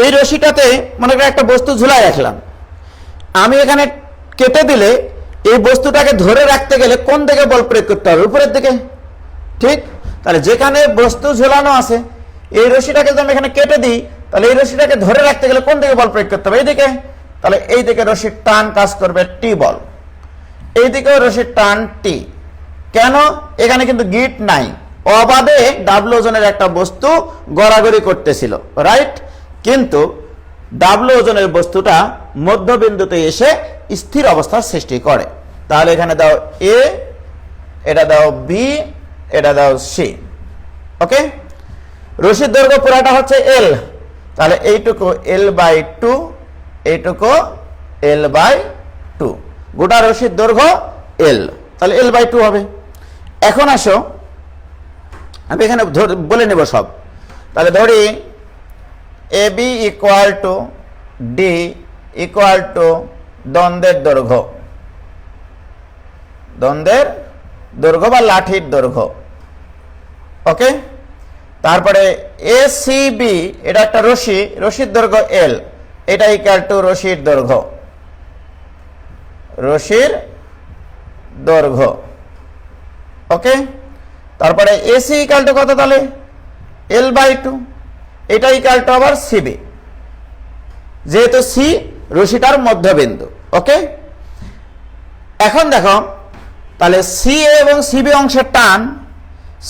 এই রশিটাতে মনে করো একটা বস্তু ঝুলাই রাখলাম। আমি এখানে কেটে দিলে এই বস্তুটাকে ধরে রাখতে গেলে কোন দিকে বল প্রয়োগ করতে হবে? উপরের দিকে, ঠিক? তাহলে যেখানে বস্তু ঝুলানো আছে এই রশিটাকে যদি আমি এখানে কেটে দিই, তাহলে এই রশিটাকে ধরে রাখতে গেলে কোন দিকে বল প্রয়োগ করতে হবে? এইদিকে। তাহলে এই দিকে রশির টান কাজ করবে টি বল, এইদিকেও রশির টান টি। কেন? এখানে কিন্তু গিট নাই, অবাধে ডাব্লু ওজনের একটা বস্তু গড়াগড়ি করতেছিল, রাইট? কিন্তু ডাব্লু ওজনের বস্তুটা মধ্যবিন্দুতে এসে স্থির অবস্থার সৃষ্টি করে। তাহলে এখানে দাও এ, এটা দাও বি, এটা দাও সি। ওকে, রশির দৈর্ঘ্য পুরাটা হচ্ছে এল, তাহলে এইটুকু এল বাই টু, এইটুকু এল বাই টু, গোটা রশির দৈর্ঘ্য এল, তাহলে এল বাই টু হবে। এখন আসো আমি এখানে বলে নেব সব। তাহলে ধরি A B equal to D equal to দ্বন্দ্বের দৈর্ঘ্য, দ্বন্দ্বের দৈর্ঘ্য বা লাঠির দৈর্ঘ্য। ওকে, তারপরে এ সি বি, এটা একটা রশি, রশির দৈর্ঘ্য এল, এটা ইকুয়াল টু রশির দৈর্ঘ্য, রশির দৈর্ঘ্য। ওকে, তারপরে এসি ইকুয়াল টু কত? তাহলে এল বাই টু, এটা ইকুয়াল টু আবার সিবি, যেহেতু সি রশিটার মধ্যবিন্দু। ওকে, এখন দেখো তাহলে সি এ এবং সিবি অংশের টান,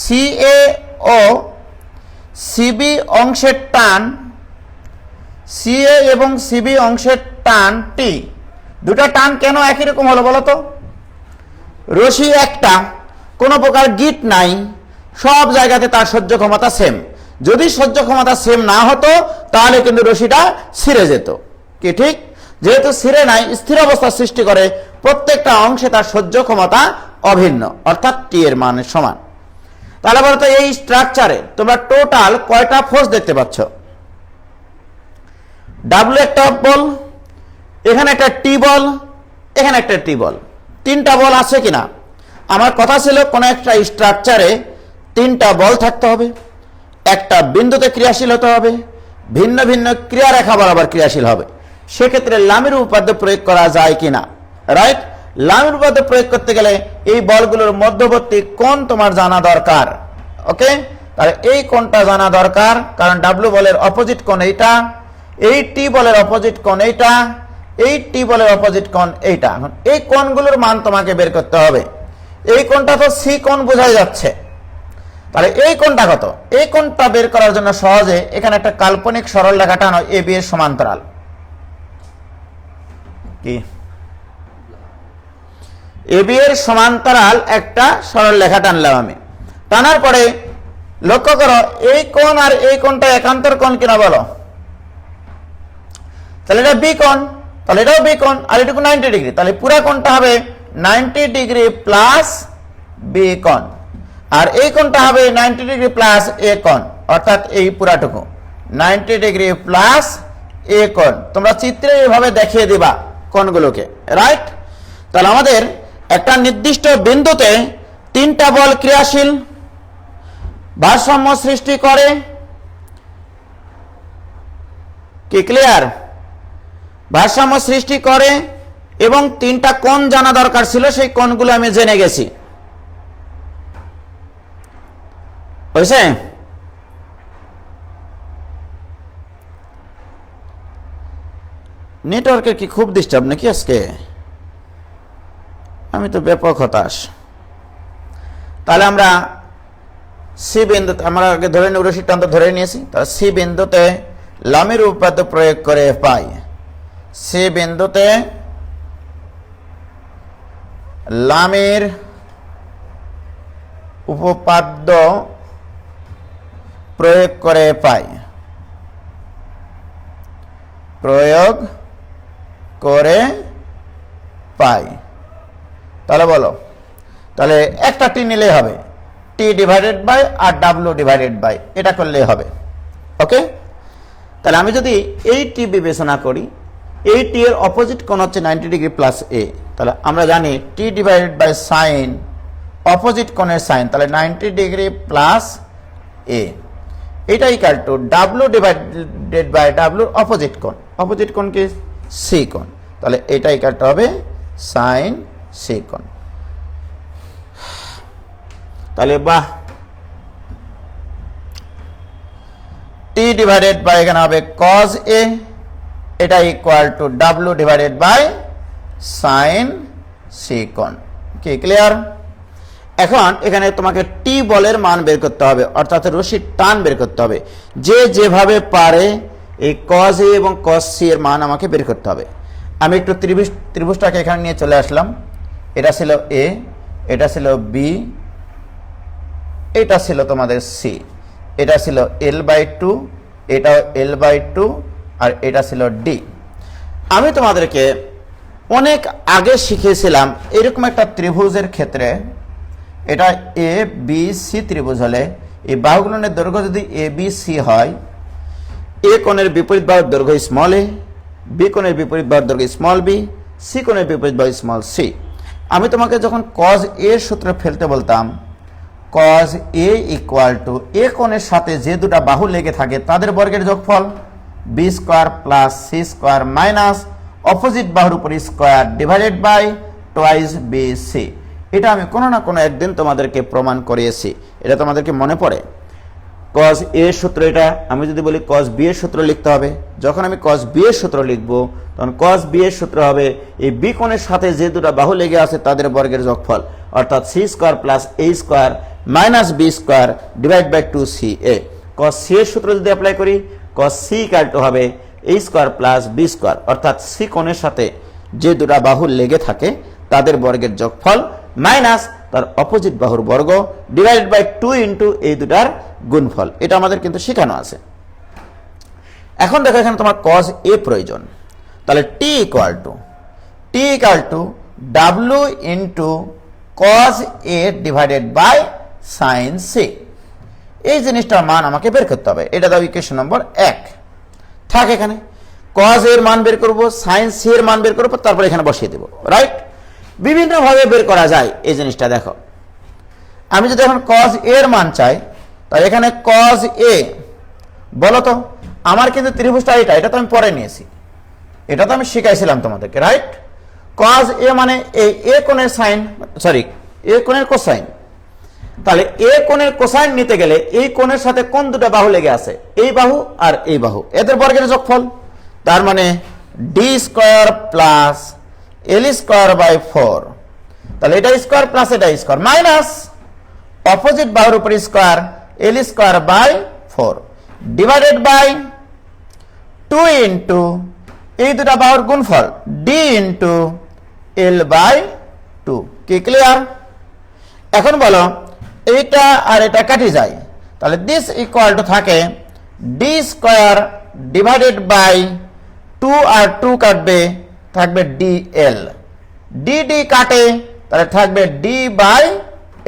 সি এ ও সিবি অংশের টান, সি এ এবং সিবি অংশের টান টি। দুটা টান কেন একই রকম হলো বলো তো? রশি একটা, কোনো প্রকার গিট নাই, সব জায়গাতে তার সহ্য ক্ষমতা সেম। যদি সহ্য ক্ষমতা সেম না হতো তাহলে কিন্তু রশিটা ছিঁড়ে যেত, কি ঠিক? যেহেতু ছিঁড়ে নাই, স্থির অবস্থা সৃষ্টি করে, প্রত্যেকটা অংশে তার সহ্য ক্ষমতা অভিন্ন, অর্থাৎ টি এর মানের সমান। তাহলে বলতো এই স্ট্রাকচারে তোমরা টোটাল কয়টা ফোর্স দেখতে পাচ্ছ? ডাব্লিউ একটা বল, এখানে একটা টি বল, এখানে একটা টি বল, তিনটা বল আছে কিনা? আমার কথা ছিল কোন একটা স্ট্রাকচারে তিনটা বল থাকতে হবে, একটা বিন্দুতে ক্রিয়াশীল হতে হবে, ভিন্ন ভিন্ন ক্রিয়ারেখা বরাবর ক্রিয়াশীল হবে। সেক্ষেত্রে লামির উপপাদ্য প্রয়োগ করা যায় কিনা, রাইট? লামির উপপাদ্য প্রয়োগ করতে গেলে এই বলগুলোর মধ্যবর্তী কোণ তোমার জানা দরকার। ওকে, তাহলে এই কোণটা জানা দরকার, কারণ ডাব্লিউ বলের অপোজিট কোণ এইটা, এই টি বলের অপোজিট কোণ এইটা, এই টি বলের অপোজিট কোণ এইটা। এখন এই কোণগুলোর মান তোমাকে বের করতে হবে। এই কোণটা তো সি কোণ বোঝাই যাচ্ছে, তাহলে এই কোণটা কত? এই কোণটা বের করার জন্য সহজে এখানে একটা কাল্পনিক সরল রেখা টানো AB এর সমান্তরাল। কি AB এর সমান্তরাল একটা সরল রেখা টানলাম আমি। টানার পরে লক্ষ্য করো এই কোণ আর এই কোণটা একান্তর কোণ কিনা বলো? তাহলে এটা বি কোণ, তাহলে এটাও বি কোণ, আর এটুকু 90 ডিগ্রি, তাহলে পুরা কোণটা হবে 90 ডিগ্রি প্লাস বি কোণ, আর এই কোণটা হবে 90 ডিগ্রি প্লাস এ কোণ, অর্থাৎ এই পুরাটুকু 90 ডিগ্রি প্লাস এ কোণ। তোমরা চিত্রে এভাবে দেখিয়ে দিবা কোণগুলোকে, রাইট? তাহলে আমাদের একটা নির্দিষ্ট বিন্দুতে তিনটা বল ক্রিয়াশীল, ভারসাম্য সৃষ্টি করে। কি ক্লিয়ার? ভারসাম্য সৃষ্টি করে এবং তিনটা কোণ জানা দরকার ছিল, সেই কোণগুলো আমি জেনে গেছি। হয়েছে? নেটওয়ার্কের কি খুব ডিস্টার্ব নাকি আজকে? আমি তো ব্যাপক হতাশ। তাহলে আমরা সি বিন্দুতে, আমরা আগে ধরে নিই, রশিদ টানতে ধরে নিয়েছি, তাহলে সি বিন্দুতে লামির উপপাদ্য প্রয়োগ করে পাই, সি বিন্দুতে লামির উপপাদ্য প্রয়োগ করে পাই, প্রয়োগ করে পাই। তাহলে বলো, তাহলে একটা টি নিলেই হবে, T divided by R W divided by, এটা করলেই হবে। ওকে, তাহলে আমি যদি এই টি বিবেচনা করি, এই টি এর অপোজিট কোণ হচ্ছে 90 ডিগ্রি প্লাস এ, তাহলে আমরা জানি T divided by sine opposite কোণের সাইন, তাহলে 90 ডিগ্রি প্লাস এ, এটা equal to W divided by ডাব্লিউর অপোজিট কোণ, অপোজিট কোণ কি? সি কোণ, তাহলে এটা ইকুয়াল টু হবে সাইন সি কোণ। তাহলে বাহ, টি ডিভাইডেড বাই এখানে হবে কজ এ, এটা equal to W divided by sine C কোণ। কি ক্লিয়ার? এখন এখানে তোমাকে টি বলের মান বের করতে হবে, অর্থাৎ রশির টান বের করতে হবে। যে যেভাবে পারে এই কজ এ এবং কজ সি এর মান আমাকে বের করতে হবে। আমি একটু ত্রিভুজটাকে এখানে নিয়ে চলে আসলাম, এটা ছিল এ, এটা ছিল বি, এটা ছিল তোমাদের সি, এটা ছিল L/2, এটাও L/2, আর এটা ছিল ডি। আমি তোমাদেরকে অনেক আগে শিখিয়েছিলাম এরকম একটা ত্রিভুজের ক্ষেত্রে, এটা এ বি সি ত্রিভুজ হলে এই বাহুগুলোর দৈর্ঘ্য যদি এ বি সি হয়, এ কোণের বিপরীত বাহুর দৈর্ঘ্য স্মল এ, বি কোণের বিপরীত বাহুর দৈর্ঘ্য স্মল বি, সি কোণের বিপরীত বাহু স্মল সি। আমি তোমাকে যখন কজ এ সূত্র ফেলতে বলতাম, কজ এ ইকুয়াল টু এ কোণের সাথে যে দুটা বাহু লেগে থাকে তাদের বর্গের যোগফল, B square plus C square minus opposite বাহুর উপর square divided by twice B C. এটা আমি কোনো না কোনো একদিন তোমাদেরকে প্রমাণ করিয়েছি, এটা তোমাদেরকে মনে পড়ে? কজ এ সূত্র এটা। আমি যদি বলি কজ বি এর সূত্র লিখতে হবে, যখন আমি কজ বি এর সূত্র লিখব তখন কজ বি এর সূত্র হবে এই বি কোণের সাথে যে দুটো বাহু লেগে আছে তাদের বর্গের যোগফল, অর্থাৎ C square plus A square minus B square divide by 2ca। Cos C এর সূত্র যদি অ্যাপ্লাই করি, কজ সি ইকুয়াল টু হবে এ স্কোয়ার প্লাস বি স্কোয়ার, অর্থাৎ সি কোণের সাথে যে দুটা বাহু লেগে থাকে তাদের বর্গের যোগফল মাইনাস তার অপোজিট বাহুর বর্গ ডিভাইডেড বাই 2 ইন্টু এই দুটার গুণফল। এটা আমাদের কিন্তু শেখানো আছে। এখন দেখো এখানে তোমার কজ এ প্রয়োজন, তাহলে T equal to W into cos A divided by sine C. এই জিনিসটার মান আমাকে বের করতে হবে, এটা দাও ইকুয়েশন নম্বর 1। থাক এখানে কজ এর মান বের করব, সাইন সি এর মান বের করব, তারপর এখানে বসিয়ে দেব, রাইট? বিভিন্ন ভাবে বের করা যায় এই জিনিসটা। দেখো আমি যদি এখন কজ এর মান চাই, তাহলে এখানে কজ এ বলো তো, আমার কিন্তু ত্রিভুজটা এটা তো আমি পরে নিয়েছি, এটা তো আমি শিখাইছিলাম তোমাদেরকে, রাইট? কজ এ মানে এই এ কোণের সাইন, সরি এ কোণের কোসাইন। তাহলে এ কোণের কোসাইন নিতে গেলে এই কোণের সাথে কোন দুটো বাহু লেগে আছে, এই বাহু আর এই বাহু, এদের বর্গের যোগফল, তার মানে D square plus L square by 4। তাহলে এটা স্কোয়ার প্লাস এটা স্কোয়ার মাইনাস অপোজিট বাহুর উপর square L square by 4 divided by 2 into এই দুটা বাহুর গুণফল ডি ইন্টু এল বাই 2। কি ক্লিয়ার? এখন বলো এইটা আর এটা কাটি যায়, তাহলে দিস ইকুয়াল টু থাকে ডি স্কোয়ার ডিভাইডেড বাই 2 আর 2 কাটবে, থাকবে ডি এল। ডি ডি কাটে, তাহলে থাকবে ডি বাই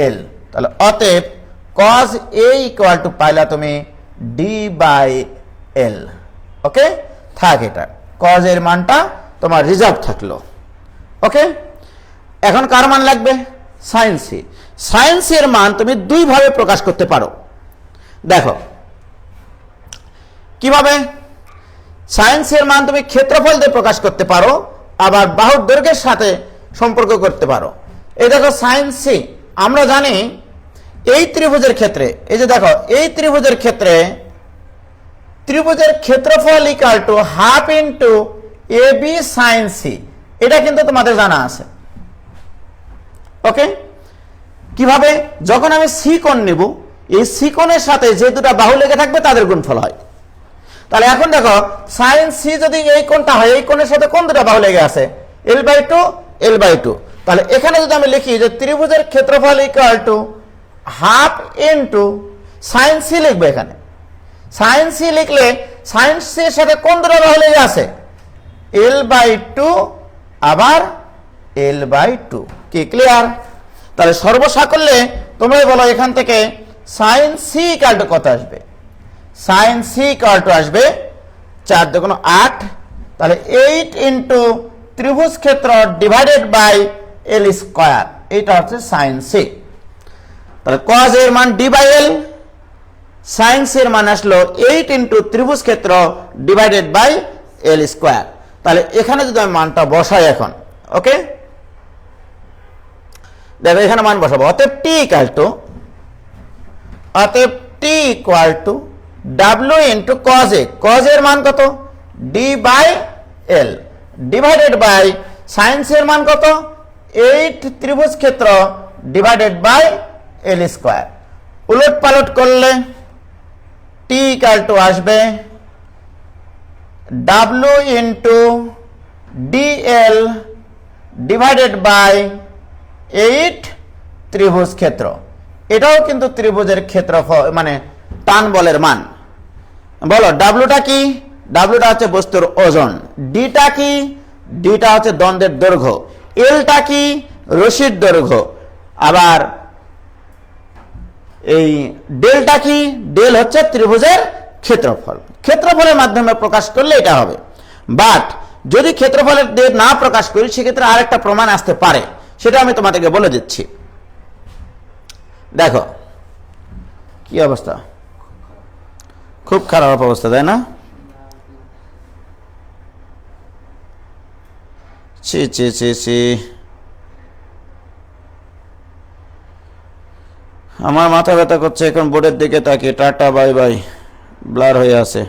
এল। তাহলে অতএব cos a ইকুয়াল টু পাইলা তুমি ডি বাই এল। ওকে, থাক এটা cos এর মানটা তোমার রিজার্ভ থাকলো। ওকে, এখন কার মান লাগবে? Sign C. সাইন সি এর মান তুমি দুই ভাবে প্রকাশ করতে পারো। দেখো কিভাবে? সাইন সি এর মান তুমি ক্ষেত্রফল দিয়ে প্রকাশ করতে পারো, আবার বাহুর দৈর্ঘ্যের সাথে সম্পর্ক করতে পারো। এই দেখো সাইন সি, আমরা জানি এই ত্রিভুজের ক্ষেত্রে, এই যে দেখো এই ত্রিভুজের ক্ষেত্রে ত্রিভুজের ক্ষেত্রফল equal to half into A B sine C, এটা কিন্তু তোমাদের জানা আছে। ওকে, কিভাবে? যখন আমি সি কোণ নেব, এই সি কোণের সাথে যে দুটা বাহু লেগে থাকবে তাদের গুণফল হয়। তাহলে এখন দেখো সাইন সি যদি এই কোণটা হয়, এই কোণের সাথে কোন দুটা বাহু লেগে আছে? L by 2 L by 2। তাহলে এখানে যদি আমি লিখি যে ত্রিভুজের ক্ষেত্রফল equal to half into sine C লিখবো। এখানে সাইন সি লিখলে সাইন সি এর সাথে কোন দুটো বাহু লেগে আছে? এল বাই 2 আবার এল বাই 2। কি ক্লিয়ার? তাহলে সর্বসাকল্যে তোমরাই বলো এখান থেকে সাইন সি ইকুয়াল টু কত আসবে? সাইন সি ইকুয়াল টু আসবে 4 দুগুণ 8, তাহলে 8 ইন্টু ত্রিভুজ ক্ষেত্র ডিভাইডেড বাই এল স্কোয়ার, এটা হচ্ছে সাইন সি। তাহলে cos এর মান D by L, sine C এর মান আসলো 8 ইন্টু ত্রিভুজ ক্ষেত্র ডিভাইডেড বাই এল স্কোয়ার। তাহলে এখানে যদি আমি মানটা বসাই এখন, ওকে দেখো এখানে মান বসাবো। অতএব T equal to W into cos A. cos এর মান কত? D by L divided by sine C এর মান কত? 8 ত্রিভুজ ক্ষেত্র ডিভাইডেড বাই এল স্কোয়ার। উলট পালট করলে টি ইকুয়াল টু আসবে W into D L divided by 8 ত্রিভুজ ক্ষেত্র। এটাও কিন্তু ত্রিভুজের ক্ষেত্রফল মানে টান বলের মান। বলো ডাব্লুটা কি? ডাব্লুটা হচ্ছে বস্তুর ওজন। ডিটা কি? ডিটা হচ্ছে দন্ডের দৈর্ঘ্য। এলটা কি? রশির দৈর্ঘ্য। আবার এই ডেলটা কি? ডেল হচ্ছে ত্রিভুজের ক্ষেত্রফল। ক্ষেত্রফলের মাধ্যমে প্রকাশ করলে এটা হবে। বাট যদি ক্ষেত্রফলের দিয়ে না প্রকাশ করি সেক্ষেত্রে আরেকটা প্রমাণ আসতে পারে, সেটা আমি তোমাদেরকে বলে দিচ্ছি। দেখো কি অবস্থা, খুব খারাপ অবস্থা, তাই না? ছি ছি ছি ছি, আমার মাথা ব্যথা করছে এখন বোর্ডের দিকে তাকিয়ে। টাটা বাই বাই, ব্লার হয়ে আছে।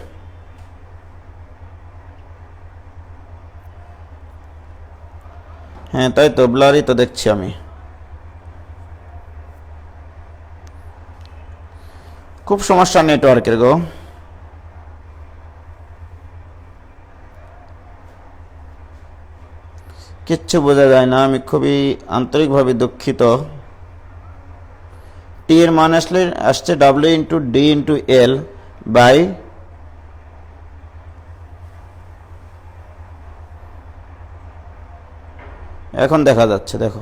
হ্যাঁ তাই তো, ব্লারই তো দেখছি আমি। খুব সমস্যা নেটওয়ার্কের গো। কিচ্ছু বোঝা যায় না, আমি খুবই আন্তরিকভাবে দুঃখিত। টি এর মান আসছে W into D into L by এখন দেখা যাচ্ছে। দেখো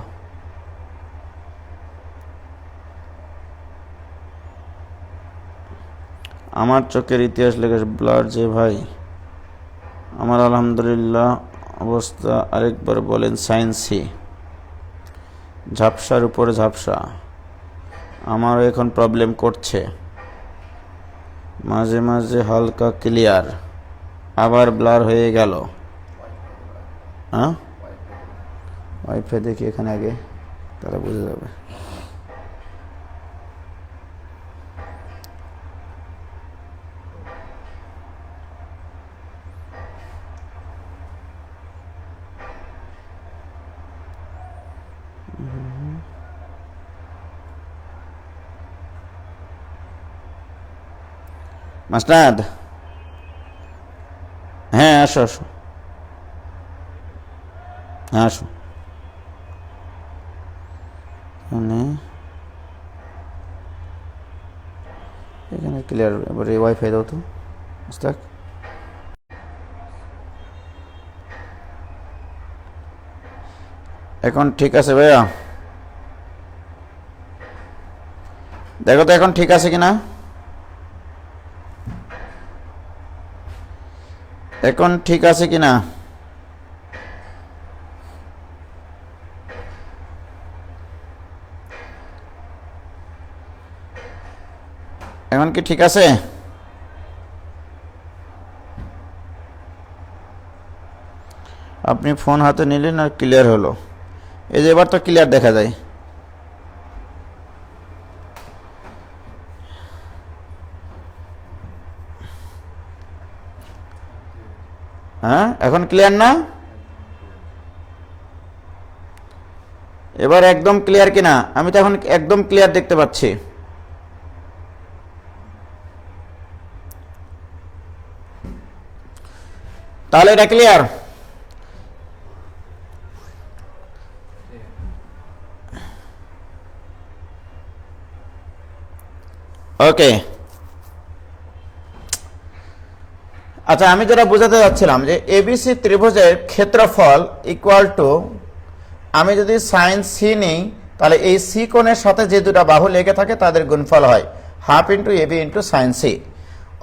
আমার চোখের ইতিহাস লেগে ব্লার যে ভাই। আমার আলহামদুলিল্লাহ অবস্থা। আরেকবার বলেন। সাইন সি, ঝাপসার উপরে ঝাপসা। আমারও এখন প্রবলেম করছে, মাঝে মাঝে হালকা ক্লিয়ার, আবার ব্লার হয়ে গেল। হ্যাঁ ওয়াইফাই দেখি এখানে আগে, তারা বুঝে যাবে। মাস্টাদ, হ্যাঁ আসো আসো, হ্যাঁ আসো। এখানে ক্লিয়ার, এবারে ওয়াইফাই দাও তো মুস্তাক। এখন ঠিক আছে ভাইয়া, দেখো তো এখন ঠিক আছে কিনা। এখন ঠিক আছে কিনা? এখন কি ঠিক আছে? আপনি ফোন হাতে নিলেন আর ক্লিয়ার হলো। এই যে এবার তো ক্লিয়ার দেখা যায়। হ্যাঁ এখন ক্লিয়ার না? এবার একদম ক্লিয়ার কিনা? আমি তো এখন একদম ক্লিয়ার দেখতে পাচ্ছি। তাহলে এটা ক্লিয়ার? ওকে, আচ্ছা আমি যেটা বোঝাতে যাচ্ছিলাম যে এবিসি ত্রিভুজের ক্ষেত্রফল ইকুয়াল টু, আমি যদি সাইন সি নিই তাহলে এই সি কোণের সাথে যে দুটো বাহু লেগে থাকে তাদের গুণফল হয় half into AB into sine C.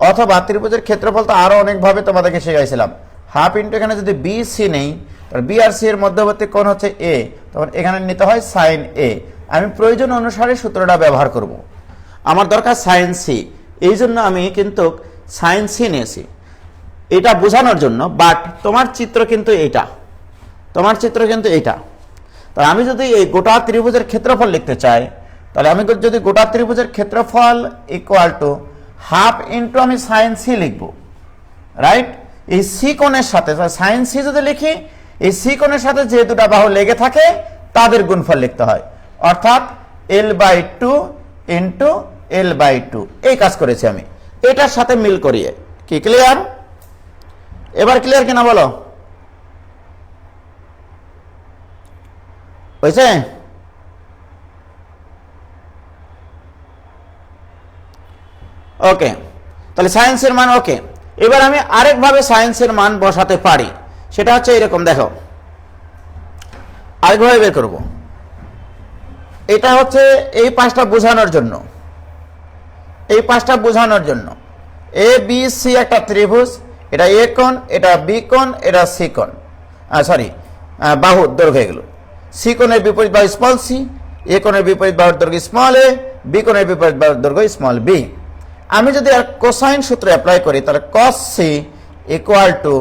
অথবা ত্রিভুজের ক্ষেত্রফল তো আরও অনেকভাবে তোমাদেরকে শেখাইছিলাম, হাফ ইন্টু এখানে যদি বি সি নেই তাহলে বি আর সি এর মধ্যবর্তী কোণ হচ্ছে এ, তখন এখানে নিতে হয় সাইন এ। আমি প্রয়োজন অনুসারে সূত্রটা ব্যবহার করব। আমার দরকার সাইন সি, এই জন্য আমি কিন্তু সাইন সি নিয়েছি এটা বোঝানোর জন্য। বাট তোমার চিত্র কিন্তু এইটা, তোমার চিত্র কিন্তু এইটা। তাহলে আমি যদি এই গোটা ত্রিভুজের ক্ষেত্রফল লিখতে চাই, তাহলে আমি যদি গোটা ত্রিভুজের ক্ষেত্রফল ইকুয়াল টু হাফ ইন্টু আমি সাইন সি লিখব, রাইট? এই সি কোণের সাথে সাইন সি যদি লিখি, এই সি কোণের সাথে যে দুটা বাহু লেগে থাকে তাদের গুণফল লিখতে হয়, অর্থাৎ L by two into L by two. এই কাজ করেছি আমি এটার সাথে মিল করিয়ে। কি ক্লিয়ার? এবার ক্লিয়ার কিনা বলো? হয়েছে? ওকে, তাহলে সায়েন্সের মান ওকে। এবার আমি আরেকভাবে সায়েন্সের মান বসাতে পারি, সেটা হচ্ছে এরকম। দেখো আরেকভাবে বের করব। এটা হচ্ছে এই পাঁচটা বোঝানোর জন্য, এই পাঁচটা বোঝানোর জন্য এ বি সি একটা ত্রিভুজ, এটা এ কোণ, এটা বি কোণ, এটা সি কোণ, সরি বাহুর দৈর্ঘ্য এগুলো। সি কোণের বিপরীত বাহু স্মল সি, এ কোণের বিপরীত বাহুর দৈর্ঘ্য স্মল এ, বি কোণের বিপরীত বাহুর দৈর্ঘ্য স্মল বি। আমি যদি আর কোসাইন সূত্র অ্যাপ্লাই করি তাহলে কস সি ইকুয়াল টু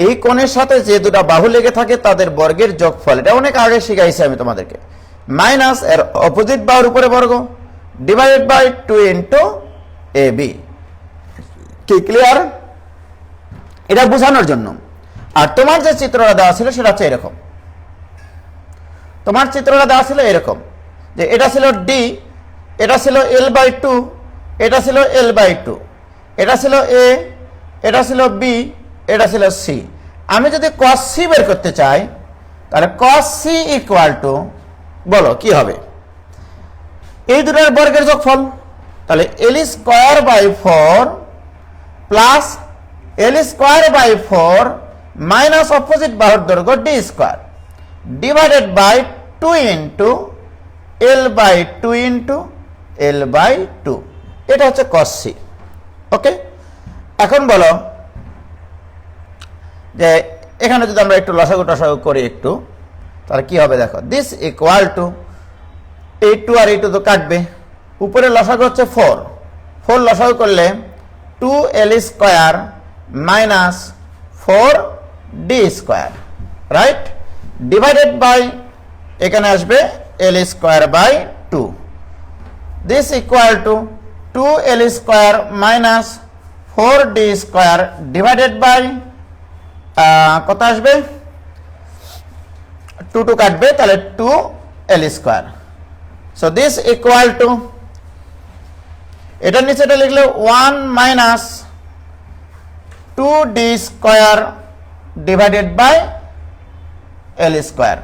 এই কোণের সাথে যে দুটা বাহু লেগে থাকে তাদের বর্গের যোগফল, এটা অনেক আগে শিখাইছি আমি তোমাদেরকে, মাইনাস এর অপোজিট বাহুর উপরে বর্গ divided by 2 into A B. কি ক্লিয়ার? এটা বোঝানোর জন্য। আর তোমার যে চিত্রটা দেওয়া ছিল সেটা হচ্ছে এরকম, তোমার চিত্রটা দেওয়া ছিল এরকম যে এটা ছিল ডি, এটা ছিল এল বাই টু, এটা ছিল এল বাই টু, এটা ছিল এ, এটা ছিল বি, এটা ছিল সি। আমি যদি কস সি বের করতে চাই তাহলে কস সি ইকুয়াল টু, বলো কি হবে? এই দুটোর বর্গের যোগফল, তাহলে L square by 4 plus L square by 4 minus opposite বাহুর দৈর্ঘ্য D square divided by 2 into L by 2 into L by 2। এটা হচ্ছে কস সি। ওকে, এখন বলো যে এখানে যদি আমরা একটু লসাগু টসাগু করি একটু, তাহলে কি হবে? দেখো দিস ইকুয়াল টু এই 2 আর এই 2 তো কাটবে, উপরে লসাগু হচ্ছে 4, 4 লসাগু করলে 2 L square minus 4 D square, right? Divided by এখানে আসবে L square by 2। This equal to 2 L square minus 4 D square divided by কত আসবে? 2 2 কাটবে, তাহলে 2 L square. So this equal to এটার নিচে এটা লিখলে 1 minus 2d square divided by L square.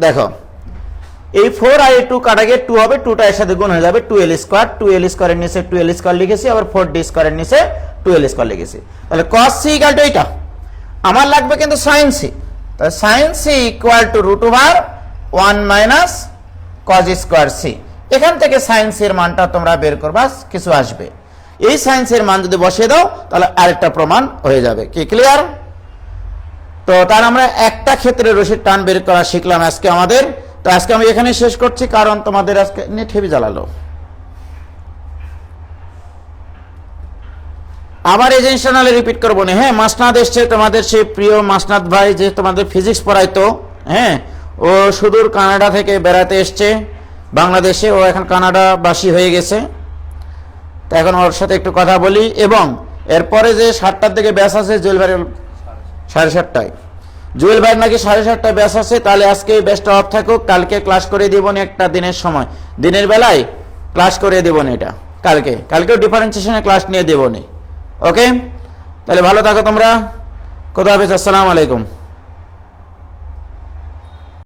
দেখো এই 4i2 কাটা গিয়ে 2 হবে, 2টা এর সাথে গুণ হয়ে যাবে 2l স্কয়ার, 2l স্কয়ারের নিচে 2l স্কয়ার লিখেছি, আবার 4d স্কয়ারের নিচে 2l স্কয়ার লিখেছি। তাহলে cos c ইকুয়াল টু এটা, আমার লাগবে কিন্তু sin c, তাহলে sin c equal to √1 minus cos square c। এখান থেকে sin c এর মানটা তোমরা বের করবা, কিছু আসবে। এই sin c এর মান যদি বসিয়ে দাও তাহলে আরেকটা প্রমাণ হয়ে যাবে। কি ক্লিয়ার? তো তার আমরা একটা ক্ষেত্রে রশির টান বের করা শিখলাম আজকে আমাদের। তো আজকে আমি এখানে শেষ করছি, কারণ তোমাদের আজকে নেট হেভি জ্বালালো। আবার এই জিনিসটা নাহলে রিপিট করবো না। হ্যাঁ, মাসনাদ এসছে, তোমাদের সেই প্রিয় মাসনাদ ভাই যে তোমাদের ফিজিক্স পড়াইতো। হ্যাঁ, ও সুদূর কানাডা থেকে বেড়াতে এসছে বাংলাদেশে, ও এখন কানাডাবাসী হয়ে গেছে। তো এখন ওর সাথে একটু কথা বলি। এবং এরপরে যে 7টার দিকে ব্যাস আছে জুয়েল ভাইয়ের 7:30টায়, জুয়েল ভাইয়ের নাকি 7:30টায় ব্যাস আছে। তাহলে আজকে এই ব্যাসটা অফ থাকুক, কালকে ক্লাস করে দিব না একটা দিনের সময়, দিনের বেলায় ক্লাস করে দেব না এটা, কালকেও ডিফারেন্সিয়েশনে ক্লাস নিয়ে দেব না। ওকে, তাহলে ভালো থাকো তোমরা, খোদা হাফেজ, আসসালামু আলাইকুম।